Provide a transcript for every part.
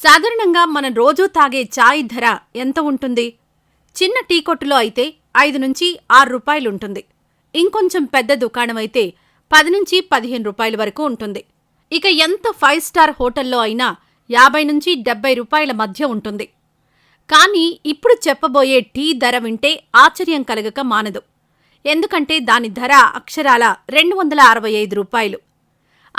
సాధారణంగా మనం రోజూ తాగే చాయ్ ధర ఎంత ఉంటుంది? చిన్న టీ కొట్టులో అయితే 5 నుంచి 6 రూపాయలుంటుంది. ఇంకొంచెం పెద్ద దుకాణమైతే 10 నుంచి 15 రూపాయల వరకు ఉంటుంది. ఇక ఎంత 5 స్టార్ హోటల్లో అయినా 50 నుంచి 70 రూపాయల మధ్య ఉంటుంది. కానీ ఇప్పుడు చెప్పబోయే టీ ధర వింటే ఆశ్చర్యం కలగక మానదు. ఎందుకంటే దాని ధర అక్షరాల 265 రూపాయలు.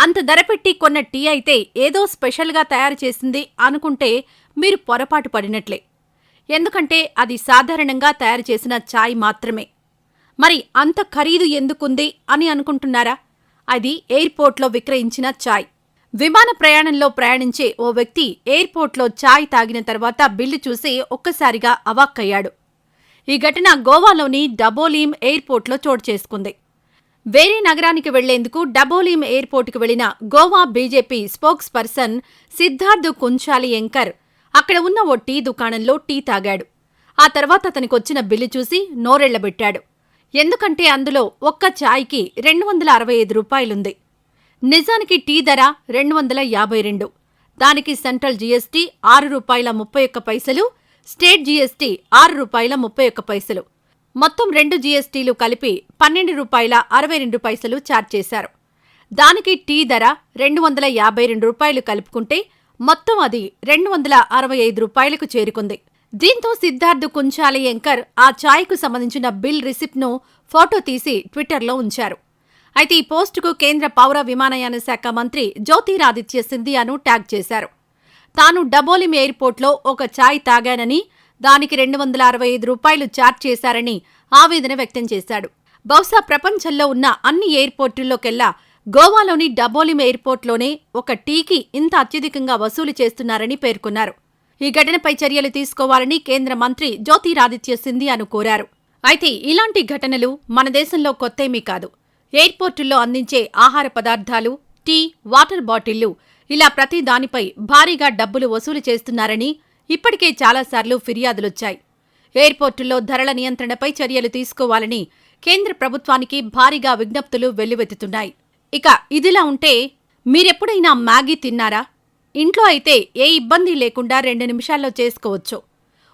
అంత ధర పెట్టి కొన్న టీ అయితే ఏదో స్పెషల్గా తయారు చేసింది అనుకుంటే మీరు పొరపాటు పడినట్లే. ఎందుకంటే అది సాధారణంగా తయారు చేసిన చాయ్ మాత్రమే. మరి అంత ఖరీదు ఎందుకుంది అని అనుకుంటున్నారా? అది ఎయిర్పోర్ట్లో విక్రయించిన చాయ్. విమాన ప్రయాణంలో ప్రయాణించే ఓ వ్యక్తి ఎయిర్పోర్ట్లో చాయ్ తాగిన తర్వాత బిల్లు చూసి ఒక్కసారిగా అవాక్కయ్యాడు. ఈ ఘటన గోవాలోని డబోలీం ఎయిర్పోర్ట్లో చోటు చేసుకుంది. వేరే నగరానికి వెళ్లేందుకు డబోలీం ఎయిర్పోర్టుకు వెళ్లిన Goa BJP spokesperson Siddharth Kuncalienker అక్కడ ఉన్న ఓ టీ దుకాణంలో టీ తాగాడు. ఆ తర్వాత అతనికొచ్చిన బిల్లు చూసి నోరెళ్లబెట్టాడు. ఎందుకంటే అందులో ఒక్క చాయ్కి 265 రూపాయలుంది. నిజానికి టీ ధర 252. దానికి సెంట్రల్ జీఎస్టీ 6 రూపాయల 31 పైసలు, స్టేట్ జీఎస్టీ 6 రూపాయల 31 పైసలు. మొత్తం 2 జీఎస్టీలు కలిపి 12 రూపాయల 62 పైసలు ఛార్జ్ చేశారు. దానికి టీ ధర 252 రూపాయలు కలుపుకుంటే మొత్తం అది 265 రూపాయలకు చేరుకుంది. దీంతో సిద్ధార్థ్ కుంచాలి ఎంకర్ ఆ ఛాయ్కు సంబంధించిన బిల్ రిసిప్ట్ను ఫోటో తీసి ట్విట్టర్లో ఉంచారు. అయితే ఈ పోస్టుకు కేంద్ర పౌర విమానయాన శాఖ మంత్రి జ్యోతిరాదిత్య సింధియాను ట్యాగ్ చేశారు. తాను డబోలిం ఎయిర్పోర్ట్లో ఒక ఛాయ్ తాగానని, దానికి 265 రూపాయలు ఛార్జ్ చేశారని ఆవేదన వ్యక్తం చేశాడు. బహుశా ప్రపంచంలో ఉన్న అన్ని ఎయిర్పోర్టుల్లోకెల్లా గోవాలోని డబోలిం ఎయిర్పోర్ట్లోనే ఒక టీకి ఇంత అత్యధికంగా వసూలు చేస్తున్నారని పేర్కొన్నారు. ఈ ఘటనపై చర్యలు తీసుకోవాలని కేంద్ర మంత్రి జ్యోతిరాదిత్య సింధియాను కోరారు. అయితే ఇలాంటి ఘటనలు మన దేశంలో కొత్తేమీ కాదు. ఎయిర్పోర్టుల్లో అందించే ఆహార పదార్థాలు, టీ, వాటర్ బాటిళ్లు ఇలా ప్రతి దానిపై భారీగా డబ్బులు వసూలు చేస్తున్నారని ఇప్పటికే చాలాసార్లు ఫిర్యాదులొచ్చాయి. ఎయిర్పోర్టుల్లో ధరల నియంత్రణపై చర్యలు తీసుకోవాలని కేంద్ర ప్రభుత్వానికి భారీగా విజ్ఞప్తులు వెల్లువెత్తుతున్నాయి. ఇక ఇదిలా ఉంటే మీరెప్పుడైనా మ్యాగీ తిన్నారా? ఇంట్లో అయితే ఏ ఇబ్బంది లేకుండా 2 నిమిషాల్లో చేసుకోవచ్చు.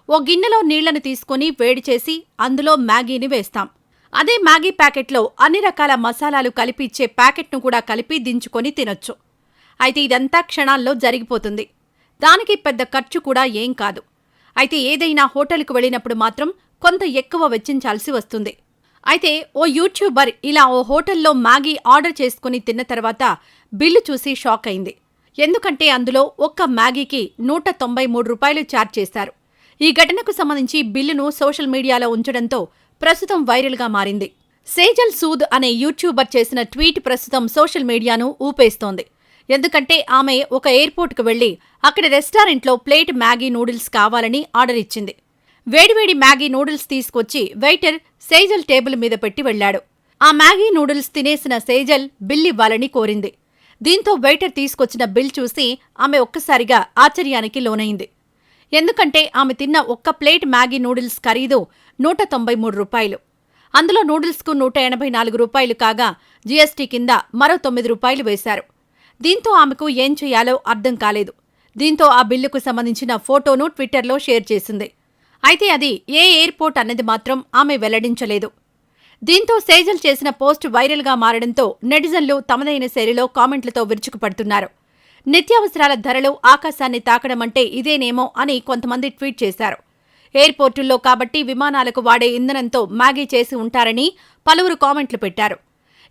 ఓ గిన్నెలో నీళ్లను తీసుకుని వేడి చేసి అందులో మ్యాగీని వేస్తాం. అదే మ్యాగీ ప్యాకెట్లో అన్ని రకాల మసాలాలు కలిపి ఇచ్చే ప్యాకెట్ను కూడా కలిపి దించుకొని తినొచ్చు. అయితే ఇదంతా క్షణాల్లో జరిగిపోతుంది. దానికి పెద్ద ఖర్చు కూడా ఏం కాదు. అయితే ఏదైనా హోటల్కు వెళ్ళినప్పుడు మాత్రం కొంత ఎక్కువ వెచ్చించాల్సి వస్తుంది. అయితే ఓ యూట్యూబర్ ఇలా ఓ హోటల్లో మ్యాగీ ఆర్డర్ చేసుకుని తిన్న తర్వాత బిల్లు చూసి షాక్ అయింది. ఎందుకంటే అందులో ఒక్క మ్యాగీకి 193 రూపాయలు ఛార్జ్ చేశారు. ఈ ఘటనకు సంబంధించి బిల్లును సోషల్ మీడియాలో ఉంచడంతో ప్రస్తుతం వైరల్గా మారింది. సేజల్ సూద్ అనే యూట్యూబర్ చేసిన ట్వీట్ ప్రస్తుతం సోషల్ మీడియాను ఊపేస్తోంది. ఎందుకంటే ఆమె ఒక ఎయిర్పోర్టుకు వెళ్లి అక్కడ రెస్టారెంట్లో ప్లేట్ మ్యాగీ నూడిల్స్ కావాలని ఆర్డర్ ఇచ్చింది. వేడివేడి మ్యాగీ నూడిల్స్ తీసుకొచ్చి వెయిటర్ సేజల్ టేబుల్ మీద పెట్టి వెళ్లాడు. ఆ మ్యాగీ నూడిల్స్ తినేసిన సేజల్ బిల్ ఇవ్వాలని కోరింది. దీంతో వెయిటర్ తీసుకొచ్చిన బిల్ చూసి ఆమె ఒక్కసారిగా ఆశ్చర్యానికి లోనైంది. ఎందుకంటే ఆమె తిన్న ఒక్క ప్లేట్ మ్యాగీ నూడిల్స్ ఖరీదు 193 రూపాయలు. అందులో నూడిల్స్కు 184 రూపాయలు కాగా జీఎస్టీ కింద మరో 9 రూపాయలు వేశారు. దీంతో ఆమెకు ఏం చేయాలో అర్థం కాలేదు. దీంతో ఆ బిల్లుకు సంబంధించిన ఫోటోను ట్విట్టర్లో షేర్ చేసింది. అయితే అది ఏ ఎయిర్పోర్ట్ అన్నది మాత్రం ఆమె వెల్లడించలేదు. దీంతో సేజల్ చేసిన పోస్ట్ వైరల్గా మారడంతో నెటిజన్లు తమదైన శైలిలో కామెంట్లతో విరుచుకుపడుతున్నారు. నిత్యావసరాల ధరలు ఆకాశాన్ని తాకడమంటే ఇదేనేమో అని కొంతమంది ట్వీట్ చేశారు. ఎయిర్పోర్టుల్లో కాబట్టి విమానాలకు వాడే ఇంధనంతో మ్యాగీ చేసి ఉంటారని పలువురు కామెంట్లు పెట్టారు.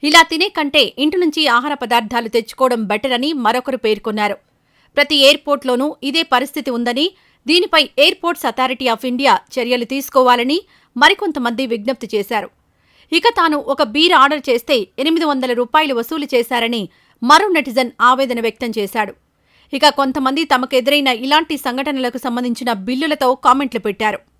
ఇలా తినే కంటే ఇంటి నుంచి ఆహార పదార్థాలు తెచ్చుకోవడం బెటర్ అని మరొకరు పేర్కొన్నారు. ప్రతి ఎయిర్పోర్ట్లోనూ ఇదే పరిస్థితి ఉందని, దీనిపై ఎయిర్పోర్ట్స్ అథారిటీ ఆఫ్ ఇండియా చర్యలు తీసుకోవాలని మరికొంతమంది విజ్ఞప్తి చేశారు. ఇక తాను ఒక బీర్ ఆర్డర్ చేస్తే 800 రూపాయలు వసూలు చేశారని మరో నెటిజన్ ఆవేదన వ్యక్తం చేశాడు. ఇక కొంతమంది తమకెదురైన ఇలాంటి సంఘటనలకు సంబంధించిన బిల్లులతో కామెంట్లు పెట్టారు.